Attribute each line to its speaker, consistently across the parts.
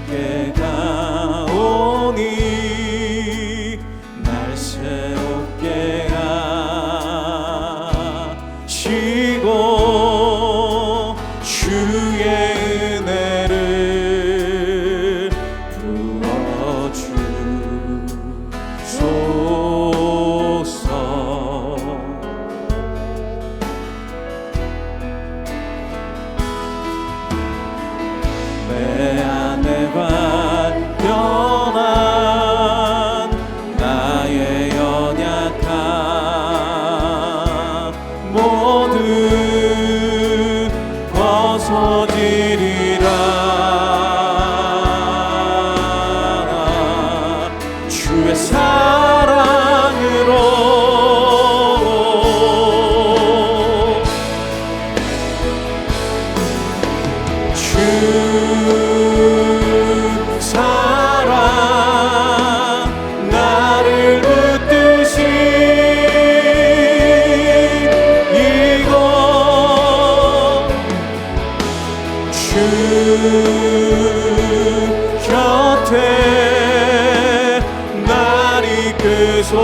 Speaker 1: 때가 오니 날 새롭게 하시고 주의 은혜를 부어주소서. 내 안에 발견한 나의 연약함 모두 벗어지리라. 주의 사랑으로 주 사랑 나를 붙드시 이곳 주 곁에 날 이끄소서.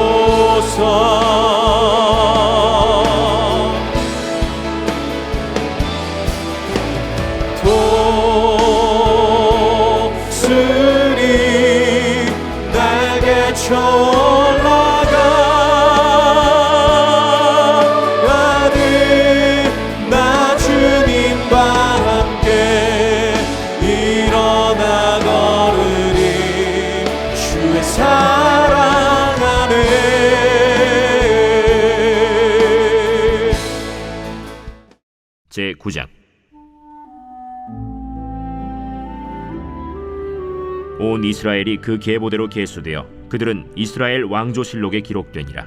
Speaker 1: 독수리 날개 쳐올라가는 나 주님과 함께 일어나 걸으리. 주의 사랑 안에.
Speaker 2: 제9장. 온 이스라엘이 그 계보대로 계수되어 그들은 이스라엘 왕조실록에 기록되니라.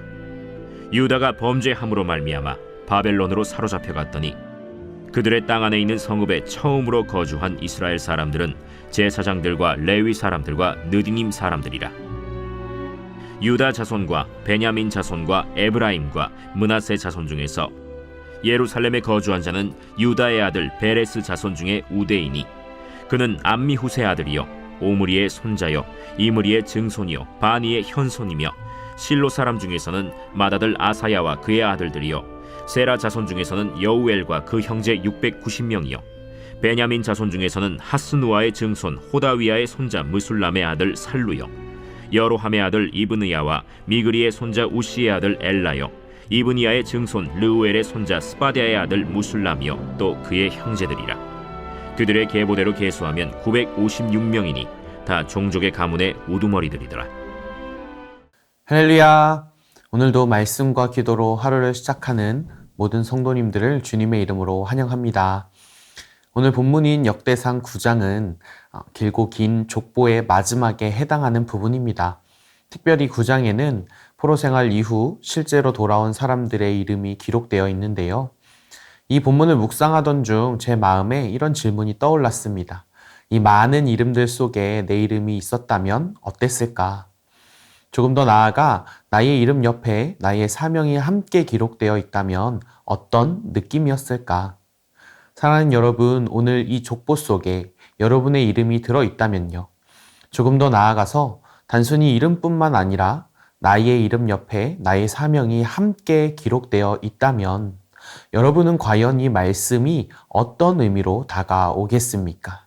Speaker 2: 유다가 범죄함으로 말미암아 바벨론으로 사로잡혀 갔더니 그들의 땅 안에 있는 성읍에 처음으로 거주한 이스라엘 사람들은 제사장들과 레위 사람들과 느디님 사람들이라. 유다 자손과 베냐민 자손과 에브라임과 므낫세 자손 중에서 예루살렘에 거주한 자는 유다의 아들 베레스 자손 중에 우대이니 그는 암미후세 아들이요 오므리의 손자요 이므리의 증손이요 바니의 현손이며 실로 사람 중에서는 맏아들 아사야와 그의 아들들이요 세라 자손 중에서는 여우엘과 그 형제 690명이요 베냐민 자손 중에서는 하스누아의 증손 호다위아의 손자 무술람의 아들 살루요 여로함의 아들 이브느야와 미그리의 손자 우시의 아들 엘라요 이브니야의 증손 르우엘의 손자 스바디아의 아들 무술람이요 또 그의 형제들이라. 그들의 계보대로 계수하면 956명이니 다 종족의 가문의 우두머리들이더라.
Speaker 3: 할렐루야! 오늘도 말씀과 기도로 하루를 시작하는 모든 성도님들을 주님의 이름으로 환영합니다. 오늘 본문인 역대상 9장은 길고 긴 족보의 마지막에 해당하는 부분입니다. 특별히 9장에는 포로 생활 이후 실제로 돌아온 사람들의 이름이 기록되어 있는데요. 이 본문을 묵상하던 중 제 마음에 이런 질문이 떠올랐습니다. 이 많은 이름들 속에 내 이름이 있었다면 어땠을까? 조금 더 나아가 나의 이름 옆에 나의 사명이 함께 기록되어 있다면 어떤 느낌이었을까? 사랑하는 여러분, 오늘 이 족보 속에 여러분의 이름이 들어있다면요. 조금 더 나아가서 단순히 이름뿐만 아니라 나의 이름 옆에 나의 사명이 함께 기록되어 있다면 여러분은 과연 이 말씀이 어떤 의미로 다가오겠습니까?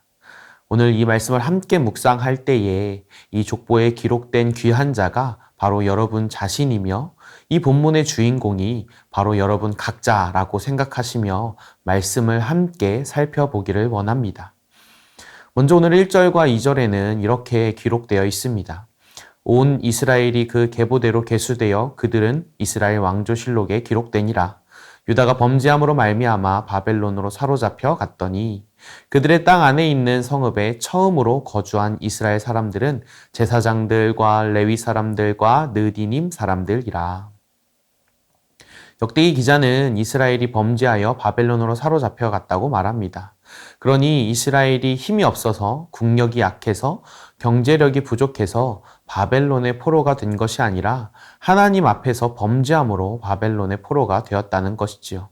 Speaker 3: 오늘 이 말씀을 함께 묵상할 때에 이 족보에 기록된 귀한 자가 바로 여러분 자신이며 이 본문의 주인공이 바로 여러분 각자라고 생각하시며 말씀을 함께 살펴보기를 원합니다. 먼저 오늘 1절과 2절에는 이렇게 기록되어 있습니다. 온 이스라엘이 그 계보대로 계수되어 그들은 이스라엘 왕조실록에 기록되니라. 유다가 범죄함으로 말미암아 바벨론으로 사로잡혀 갔더니 그들의 땅 안에 있는 성읍에 처음으로 거주한 이스라엘 사람들은 제사장들과 레위 사람들과 느디님 사람들이라. 역대기 기자는 이스라엘이 범죄하여 바벨론으로 사로잡혀 갔다고 말합니다. 그러니 이스라엘이 힘이 없어서 국력이 약해서 경제력이 부족해서 바벨론의 포로가 된 것이 아니라 하나님 앞에서 범죄함으로 바벨론의 포로가 되었다는 것이지요.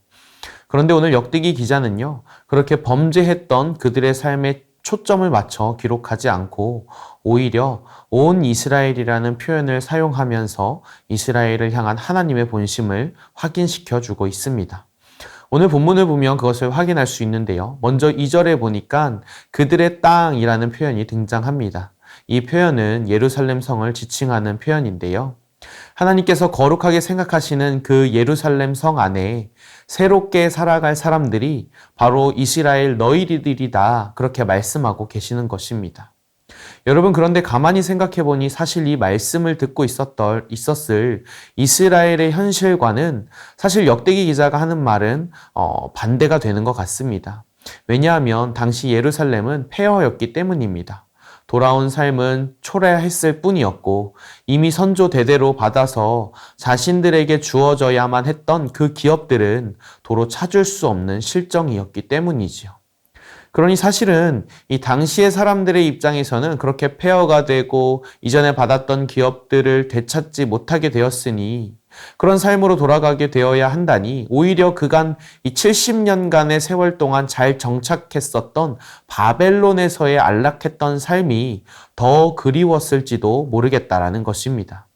Speaker 3: 그런데 오늘 역대기 기자는요, 그렇게 범죄했던 그들의 삶의 초점을 맞춰 기록하지 않고 오히려 온 이스라엘이라는 표현을 사용하면서 이스라엘을 향한 하나님의 본심을 확인시켜 주고 있습니다. 오늘 본문을 보면 그것을 확인할 수 있는데요. 먼저 2절에 보니까 그들의 땅이라는 표현이 등장합니다. 이 표현은 예루살렘 성을 지칭하는 표현인데요. 하나님께서 거룩하게 생각하시는 그 예루살렘 성 안에 새롭게 살아갈 사람들이 바로 이스라엘 너희들이다, 그렇게 말씀하고 계시는 것입니다. 여러분, 그런데 가만히 생각해 보니 사실 이 말씀을 듣고 있었을 이스라엘의 현실과는 사실 역대기 기자가 하는 말은 반대가 되는 것 같습니다. 왜냐하면 당시 예루살렘은 폐허였기 때문입니다. 돌아온 삶은 초라했을 뿐이었고 이미 선조 대대로 받아서 자신들에게 주어져야만 했던 그 기업들은 도로 찾을 수 없는 실정이었기 때문이지요. 그러니 사실은 이 당시의 사람들의 입장에서는 그렇게 폐허가 되고 이전에 받았던 기업들을 되찾지 못하게 되었으니 그런 삶으로 돌아가게 되어야 한다니 오히려 그간 이 70년간의 세월 동안 잘 정착했었던 바벨론에서의 안락했던 삶이 더 그리웠을지도 모르겠다라는 것입니다.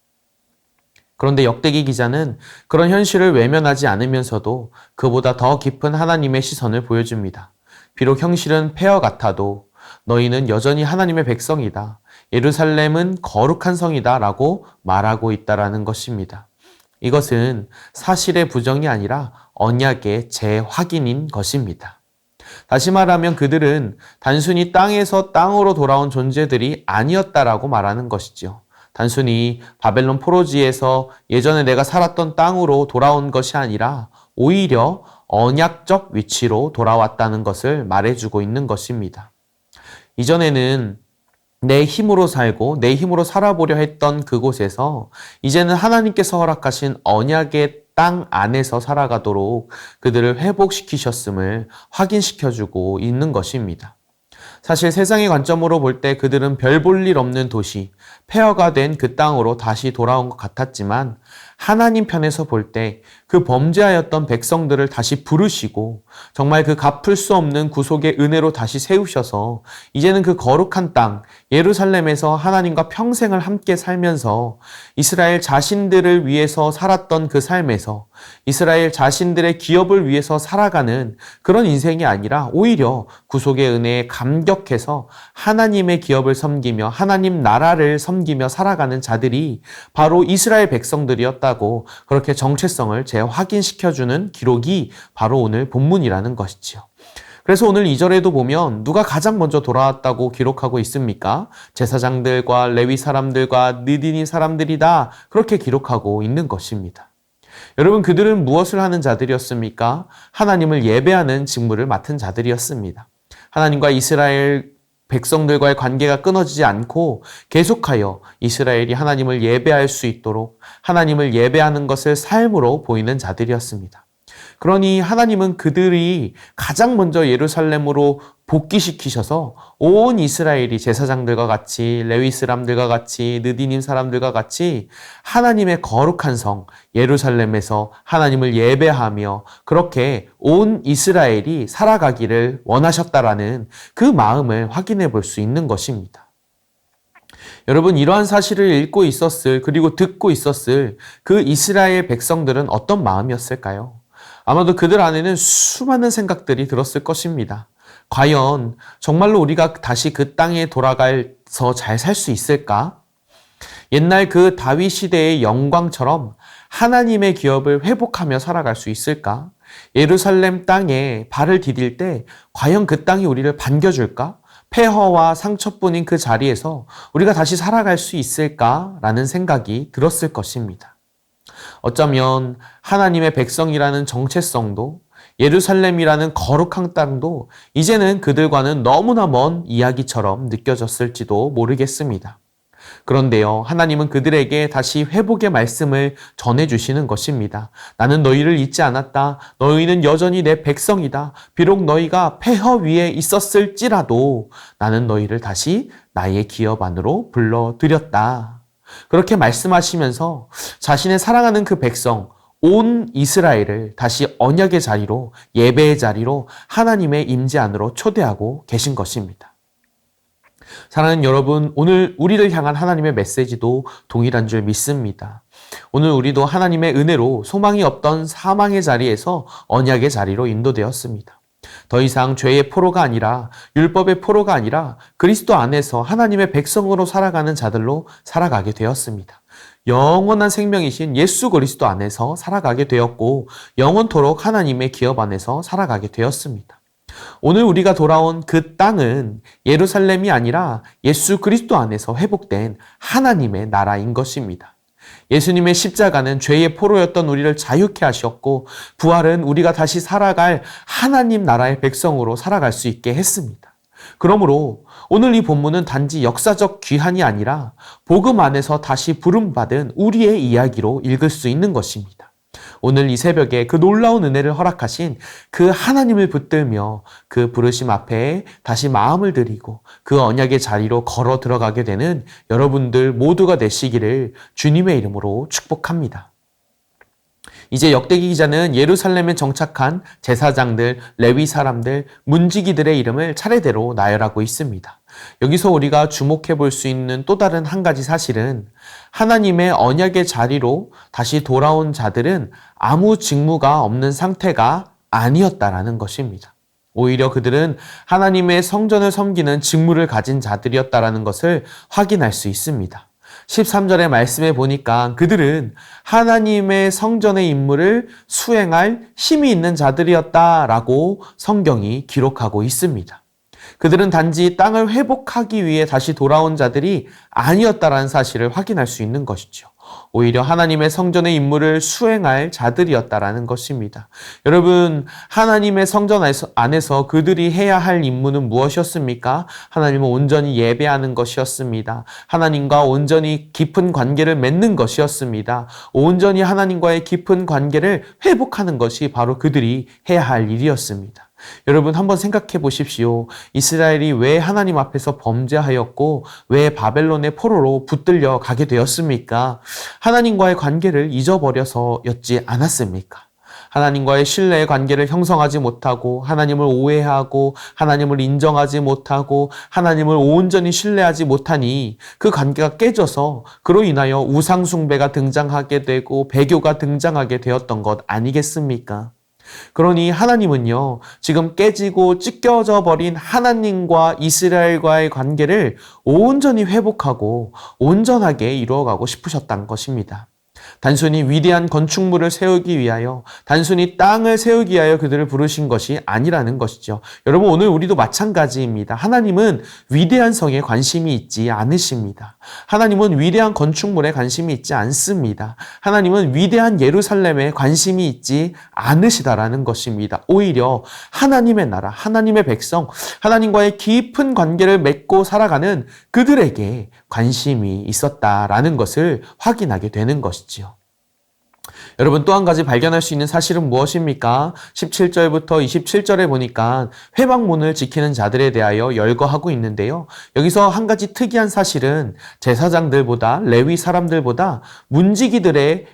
Speaker 3: 그런데 역대기 기자는 그런 현실을 외면하지 않으면서도 그보다 더 깊은 하나님의 시선을 보여줍니다. 비록 형실은 폐허 같아도 너희는 여전히 하나님의 백성이다. 예루살렘은 거룩한 성이다 라고 말하고 있다라는 것입니다. 이것은 사실의 부정이 아니라 언약의 재확인인 것입니다. 다시 말하면 그들은 단순히 땅에서 땅으로 돌아온 존재들이 아니었다라고 말하는 것이죠. 단순히 바벨론 포로지에서 예전에 내가 살았던 땅으로 돌아온 것이 아니라 오히려 언약적 위치로 돌아왔다는 것을 말해주고 있는 것입니다. 이전에는 내 힘으로 살고 내 힘으로 살아보려 했던 그곳에서 이제는 하나님께서 허락하신 언약의 땅 안에서 살아가도록 그들을 회복시키셨음을 확인시켜주고 있는 것입니다. 사실 세상의 관점으로 볼 때 그들은 별 볼 일 없는 도시, 폐허가 된 그 땅으로 다시 돌아온 것 같았지만 하나님 편에서 볼 때 그 범죄하였던 백성들을 다시 부르시고 정말 그 갚을 수 없는 구속의 은혜로 다시 세우셔서 이제는 그 거룩한 땅 예루살렘에서 하나님과 평생을 함께 살면서 이스라엘 자신들을 위해서 살았던 그 삶에서 이스라엘 자신들의 기업을 위해서 살아가는 그런 인생이 아니라 오히려 구속의 은혜에 감격해서 하나님의 기업을 섬기며 하나님 나라를 섬기며 살아가는 자들이 바로 이스라엘 백성들이었다고 그렇게 정체성을 재확인시켜주는 기록이 바로 오늘 본문이라는 것이지요. 그래서 오늘 2절에도 보면 누가 가장 먼저 돌아왔다고 기록하고 있습니까? 제사장들과 레위 사람들과 느디니 사람들이다, 그렇게 기록하고 있는 것입니다. 여러분, 그들은 무엇을 하는 자들이었습니까? 하나님을 예배하는 직무를 맡은 자들이었습니다. 하나님과 이스라엘 백성들과의 관계가 끊어지지 않고 계속하여 이스라엘이 하나님을 예배할 수 있도록 하나님을 예배하는 것을 삶으로 보이는 자들이었습니다. 그러니 하나님은 그들이 가장 먼저 예루살렘으로 복귀시키셔서 온 이스라엘이 제사장들과 같이 레위 사람들과 같이 느디님 사람들과 같이 하나님의 거룩한 성 예루살렘에서 하나님을 예배하며 그렇게 온 이스라엘이 살아가기를 원하셨다라는 그 마음을 확인해 볼 수 있는 것입니다. 여러분, 이러한 사실을 읽고 있었을 그리고 듣고 있었을 그 이스라엘 백성들은 어떤 마음이었을까요? 아마도 그들 안에는 수많은 생각들이 들었을 것입니다. 과연 정말로 우리가 다시 그 땅에 돌아가서 잘 살 수 있을까? 옛날 그 다윗 시대의 영광처럼 하나님의 기업을 회복하며 살아갈 수 있을까? 예루살렘 땅에 발을 디딜 때 과연 그 땅이 우리를 반겨줄까? 폐허와 상처뿐인 그 자리에서 우리가 다시 살아갈 수 있을까라는 생각이 들었을 것입니다. 어쩌면 하나님의 백성이라는 정체성도 예루살렘이라는 거룩한 땅도 이제는 그들과는 너무나 먼 이야기처럼 느껴졌을지도 모르겠습니다. 그런데요, 하나님은 그들에게 다시 회복의 말씀을 전해주시는 것입니다. 나는 너희를 잊지 않았다. 너희는 여전히 내 백성이다. 비록 너희가 폐허 위에 있었을지라도 나는 너희를 다시 나의 기업 안으로 불러들였다. 그렇게 말씀하시면서 자신의 사랑하는 그 백성, 온 이스라엘을 다시 언약의 자리로, 예배의 자리로 하나님의 임재 안으로 초대하고 계신 것입니다. 사랑하는 여러분, 오늘 우리를 향한 하나님의 메시지도 동일한 줄 믿습니다. 오늘 우리도 하나님의 은혜로 소망이 없던 사망의 자리에서 언약의 자리로 인도되었습니다. 더 이상 죄의 포로가 아니라 율법의 포로가 아니라 그리스도 안에서 하나님의 백성으로 살아가는 자들로 살아가게 되었습니다. 영원한 생명이신 예수 그리스도 안에서 살아가게 되었고 영원토록 하나님의 기업 안에서 살아가게 되었습니다. 오늘 우리가 돌아온 그 땅은 예루살렘이 아니라 예수 그리스도 안에서 회복된 하나님의 나라인 것입니다. 예수님의 십자가는 죄의 포로였던 우리를 자유케 하셨고 부활은 우리가 다시 살아갈 하나님 나라의 백성으로 살아갈 수 있게 했습니다. 그러므로 오늘 이 본문은 단지 역사적 귀환이 아니라 복음 안에서 다시 부름받은 우리의 이야기로 읽을 수 있는 것입니다. 오늘 이 새벽에 그 놀라운 은혜를 허락하신 그 하나님을 붙들며 그 부르심 앞에 다시 마음을 드리고 그 언약의 자리로 걸어 들어가게 되는 여러분들 모두가 되시기를 주님의 이름으로 축복합니다. 이제 역대기 기자는 예루살렘에 정착한 제사장들, 레위 사람들, 문지기들의 이름을 차례대로 나열하고 있습니다. 여기서 우리가 주목해 볼 수 있는 또 다른 한 가지 사실은 하나님의 언약의 자리로 다시 돌아온 자들은 아무 직무가 없는 상태가 아니었다라는 것입니다. 오히려 그들은 하나님의 성전을 섬기는 직무를 가진 자들이었다라는 것을 확인할 수 있습니다. 13절의 말씀에 보니까 그들은 하나님의 성전의 임무를 수행할 힘이 있는 자들이었다라고 성경이 기록하고 있습니다. 그들은 단지 땅을 회복하기 위해 다시 돌아온 자들이 아니었다라는 사실을 확인할 수 있는 것이죠. 오히려 하나님의 성전의 임무를 수행할 자들이었다라는 것입니다. 여러분, 하나님의 성전 안에서 그들이 해야 할 임무는 무엇이었습니까? 하나님을 온전히 예배하는 것이었습니다. 하나님과 온전히 깊은 관계를 맺는 것이었습니다. 온전히 하나님과의 깊은 관계를 회복하는 것이 바로 그들이 해야 할 일이었습니다. 여러분 한번 생각해 보십시오. 이스라엘이 왜 하나님 앞에서 범죄하였고 왜 바벨론의 포로로 붙들려 가게 되었습니까? 하나님과의 관계를 잊어버려서였지 않았습니까? 하나님과의 신뢰의 관계를 형성하지 못하고 하나님을 오해하고 하나님을 인정하지 못하고 하나님을 온전히 신뢰하지 못하니 그 관계가 깨져서 그로 인하여 우상 숭배가 등장하게 되고 배교가 등장하게 되었던 것 아니겠습니까? 그러니 하나님은요, 지금 깨지고 찢겨져 버린 하나님과 이스라엘과의 관계를 온전히 회복하고 온전하게 이루어가고 싶으셨다는 것입니다. 단순히 위대한 건축물을 세우기 위하여, 단순히 땅을 세우기 위하여 그들을 부르신 것이 아니라는 것이죠. 여러분, 오늘 우리도 마찬가지입니다. 하나님은 위대한 성에 관심이 있지 않으십니다. 하나님은 위대한 건축물에 관심이 있지 않습니다. 하나님은 위대한 예루살렘에 관심이 있지 않으시다라는 것입니다. 오히려 하나님의 나라, 하나님의 백성, 하나님과의 깊은 관계를 맺고 살아가는 그들에게 관심이 있었다라는 것을 확인하게 되는 것이지요. 여러분 또 한 가지 발견할 수 있는 사실은 무엇입니까? 17절부터 27절에 보니까 회막문을 지키는 자들에 대하여 열거하고 있는데요. 여기서 한 가지 특이한 사실은 제사장들보다 레위 사람들보다 문지기들의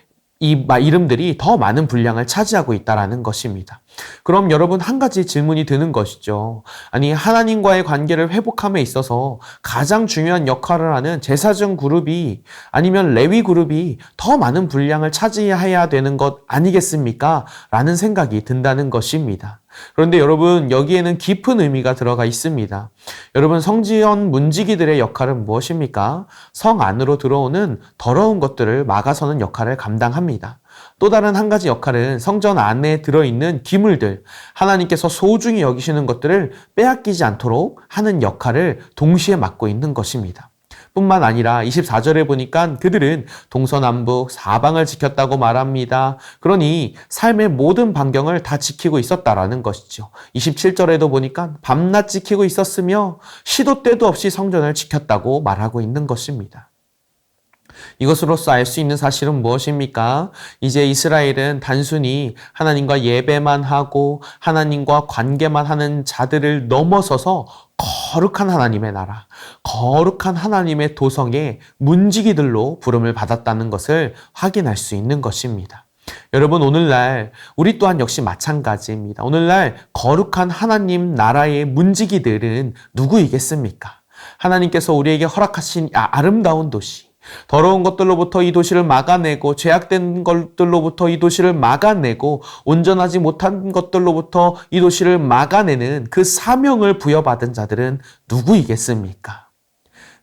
Speaker 3: 이 이름들이 더 많은 분량을 차지하고 있다는 것입니다. 그럼 여러분 한 가지 질문이 드는 것이죠. 아니 하나님과의 관계를 회복함에 있어서 가장 중요한 역할을 하는 제사장 그룹이 아니면 레위 그룹이 더 많은 분량을 차지해야 되는 것 아니겠습니까? 라는 생각이 든다는 것입니다. 그런데 여러분 여기에는 깊은 의미가 들어가 있습니다. 여러분 성지연 문지기들의 역할은 무엇입니까? 성 안으로 들어오는 더러운 것들을 막아서는 역할을 감당합니다. 또 다른 한 가지 역할은 성전 안에 들어있는 기물들, 하나님께서 소중히 여기시는 것들을 빼앗기지 않도록 하는 역할을 동시에 맡고 있는 것입니다. 뿐만 아니라 24절에 보니까 그들은 동서남북 사방을 지켰다고 말합니다. 그러니 삶의 모든 반경을 다 지키고 있었다라는 것이죠. 27절에도 보니까 밤낮 지키고 있었으며 시도 때도 없이 성전을 지켰다고 말하고 있는 것입니다. 이것으로서 알 수 있는 사실은 무엇입니까? 이제 이스라엘은 단순히 하나님과 예배만 하고 하나님과 관계만 하는 자들을 넘어서서 거룩한 하나님의 나라, 거룩한 하나님의 도성의 문지기들로 부름을 받았다는 것을 확인할 수 있는 것입니다. 여러분 오늘날 우리 또한 역시 마찬가지입니다. 오늘날 거룩한 하나님 나라의 문지기들은 누구이겠습니까? 하나님께서 우리에게 허락하신 아름다운 도시, 더러운 것들로부터 이 도시를 막아내고 죄악된 것들로부터 이 도시를 막아내고 온전하지 못한 것들로부터 이 도시를 막아내는 그 사명을 부여받은 자들은 누구이겠습니까?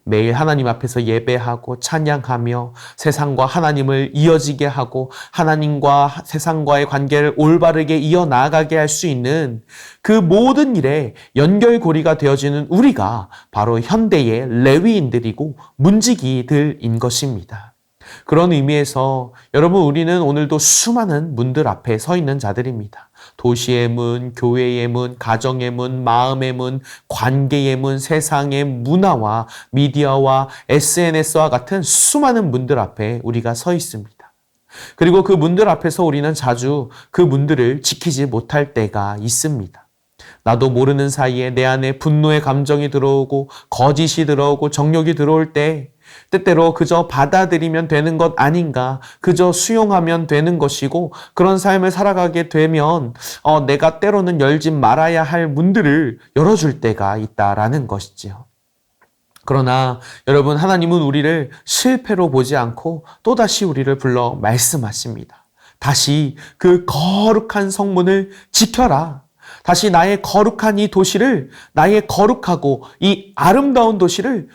Speaker 3: 매일 하나님 앞에서 예배하고 찬양하며 세상과 하나님을 이어지게 하고 하나님과 세상과의 관계를 올바르게 이어나가게 할 수 있는 그 모든 일에 연결고리가 되어지는 우리가 바로 현대의 레위인들이고 문지기들인 것입니다. 그런 의미에서 여러분, 우리는 오늘도 수많은 문들 앞에 서 있는 자들입니다. 도시의 문, 교회의 문, 가정의 문, 마음의 문, 관계의 문, 세상의 문화와 미디어와 SNS와 같은 수많은 문들 앞에 우리가 서 있습니다. 그리고 그 문들 앞에서 우리는 자주 그 문들을 지키지 못할 때가 있습니다. 나도 모르는 사이에 내 안에 분노의 감정이 들어오고 거짓이 들어오고 정욕이 들어올 때 때때로 그저 받아들이면 되는 것 아닌가, 그저 수용하면 되는 것이고 그런 삶을 살아가게 되면 내가 때로는 열지 말아야 할 문들을 열어줄 때가 있다라는 것이지요. 그러나 여러분, 하나님은 우리를 실패로 보지 않고 또다시 우리를 불러 말씀하십니다. 다시 그 거룩한 성문을 지켜라. 다시 나의 거룩한 이 도시를, 나의 거룩하고 이 아름다운 도시를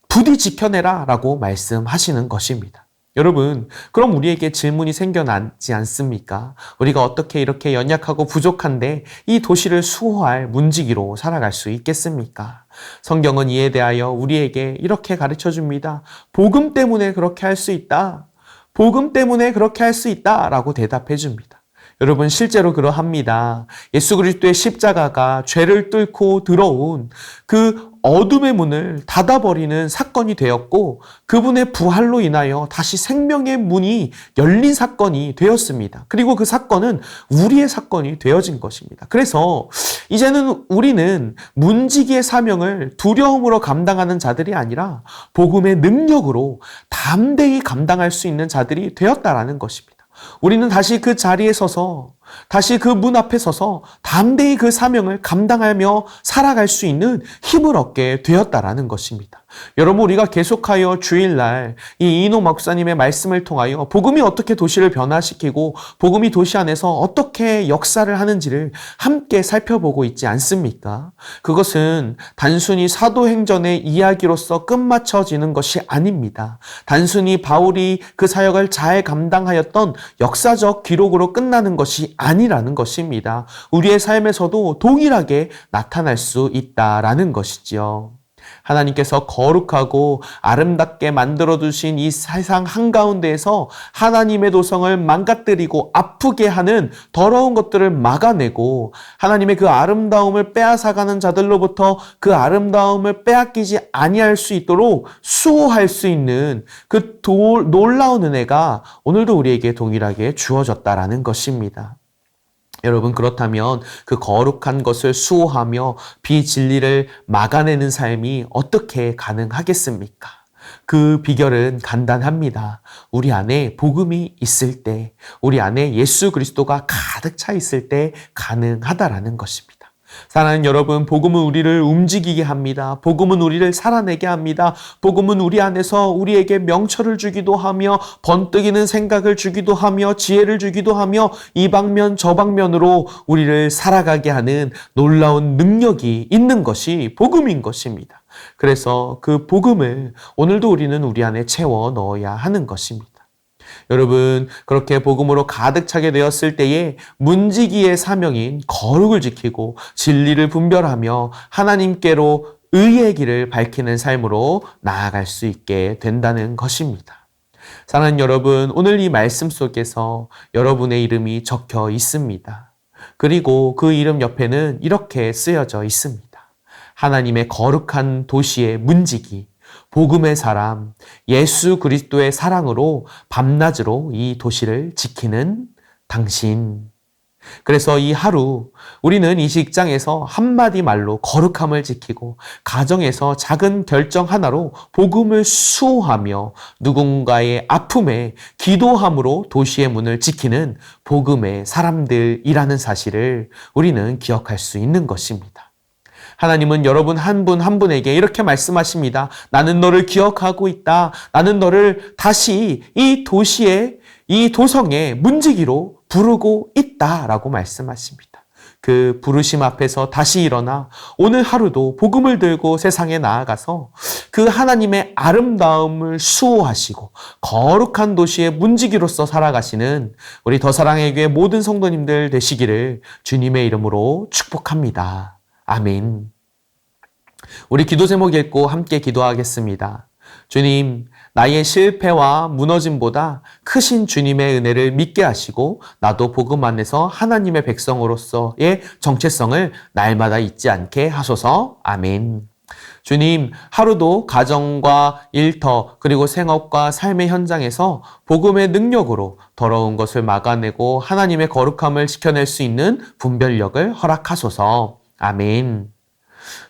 Speaker 3: 부디 지켜내라 라고 말씀하시는 것입니다. 여러분, 그럼 우리에게 질문이 생겨나지 않습니까? 우리가 어떻게 이렇게 연약하고 부족한데 이 도시를 수호할 문지기로 살아갈 수 있겠습니까? 성경은 이에 대하여 우리에게 이렇게 가르쳐 줍니다. 복음 때문에 그렇게 할 수 있다. 복음 때문에 그렇게 할 수 있다 라고 대답해 줍니다. 여러분, 실제로 그러합니다. 예수 그리스도의 십자가가 죄를 뚫고 들어온 그 어둠의 문을 닫아버리는 사건이 되었고 그분의 부활로 인하여 다시 생명의 문이 열린 사건이 되었습니다. 그리고 그 사건은 우리의 사건이 되어진 것입니다. 그래서 이제는 우리는 문지기의 사명을 두려움으로 감당하는 자들이 아니라 복음의 능력으로 담대히 감당할 수 있는 자들이 되었다라는 것입니다. 우리는 다시 그 자리에 서서, 다시 그 문 앞에 서서 담대히 그 사명을 감당하며 살아갈 수 있는 힘을 얻게 되었다라는 것입니다. 여러분, 우리가 계속하여 주일날 이 이노 목사님의 말씀을 통하여 복음이 어떻게 도시를 변화시키고 복음이 도시 안에서 어떻게 역사를 하는지를 함께 살펴보고 있지 않습니까? 그것은 단순히 사도행전의 이야기로서 끝마쳐지는 것이 아닙니다. 단순히 바울이 그 사역을 잘 감당하였던 역사적 기록으로 끝나는 것이 아니라는 것입니다. 우리의 삶에서도 동일하게 나타날 수 있다라는 것이지요. 하나님께서 거룩하고 아름답게 만들어두신 이 세상 한가운데에서 하나님의 도성을 망가뜨리고 아프게 하는 더러운 것들을 막아내고 하나님의 그 아름다움을 빼앗아가는 자들로부터 그 아름다움을 빼앗기지 아니할 수 있도록 수호할 수 있는 그 놀라운 은혜가 오늘도 우리에게 동일하게 주어졌다라는 것입니다. 여러분, 그렇다면 그 거룩한 것을 수호하며 비진리를 막아내는 삶이 어떻게 가능하겠습니까? 그 비결은 간단합니다. 우리 안에 복음이 있을 때, 우리 안에 예수 그리스도가 가득 차 있을 때 가능하다라는 것입니다. 사랑하는 여러분, 복음은 우리를 움직이게 합니다. 복음은 우리를 살아내게 합니다. 복음은 우리 안에서 우리에게 명철을 주기도 하며 번뜩이는 생각을 주기도 하며 지혜를 주기도 하며 이 방면 저 방면으로 우리를 살아가게 하는 놀라운 능력이 있는 것이 복음인 것입니다. 그래서 그 복음을 오늘도 우리는 우리 안에 채워 넣어야 하는 것입니다. 여러분, 그렇게 복음으로 가득 차게 되었을 때에 문지기의 사명인 거룩을 지키고 진리를 분별하며 하나님께로 의의 길을 밝히는 삶으로 나아갈 수 있게 된다는 것입니다. 사랑하는 여러분, 오늘 이 말씀 속에서 여러분의 이름이 적혀 있습니다. 그리고 그 이름 옆에는 이렇게 쓰여져 있습니다. 하나님의 거룩한 도시의 문지기, 복음의 사람, 예수 그리스도의 사랑으로 밤낮으로 이 도시를 지키는 당신. 그래서 이 하루 우리는 이 직장에서 한마디 말로 거룩함을 지키고 가정에서 작은 결정 하나로 복음을 수호하며 누군가의 아픔에 기도함으로 도시의 문을 지키는 복음의 사람들이라는 사실을 우리는 기억할 수 있는 것입니다. 하나님은 여러분 한 분 한 분에게 이렇게 말씀하십니다. 나는 너를 기억하고 있다. 나는 너를 다시 이 도시에, 이 도성에 문지기로 부르고 있다라고 말씀하십니다. 그 부르심 앞에서 다시 일어나 오늘 하루도 복음을 들고 세상에 나아가서 그 하나님의 아름다움을 수호하시고 거룩한 도시의 문지기로서 살아가시는 우리 더사랑의 교회 모든 성도님들 되시기를 주님의 이름으로 축복합니다. 아멘. 우리 기도 제목 읽고 함께 기도하겠습니다. 주님, 나의 실패와 무너짐보다 크신 주님의 은혜를 믿게 하시고 나도 복음 안에서 하나님의 백성으로서의 정체성을 날마다 잊지 않게 하소서. 아멘. 주님, 하루도 가정과 일터 그리고 생업과 삶의 현장에서 복음의 능력으로 더러운 것을 막아내고 하나님의 거룩함을 지켜낼 수 있는 분별력을 허락하소서. 아멘.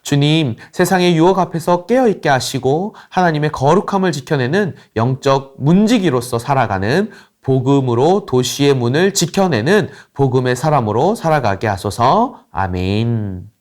Speaker 3: 주님, 세상의 유혹 앞에서 깨어있게 하시고 하나님의 거룩함을 지켜내는 영적 문지기로서 살아가는 복음으로 도시의 문을 지켜내는 복음의 사람으로 살아가게 하소서. 아멘.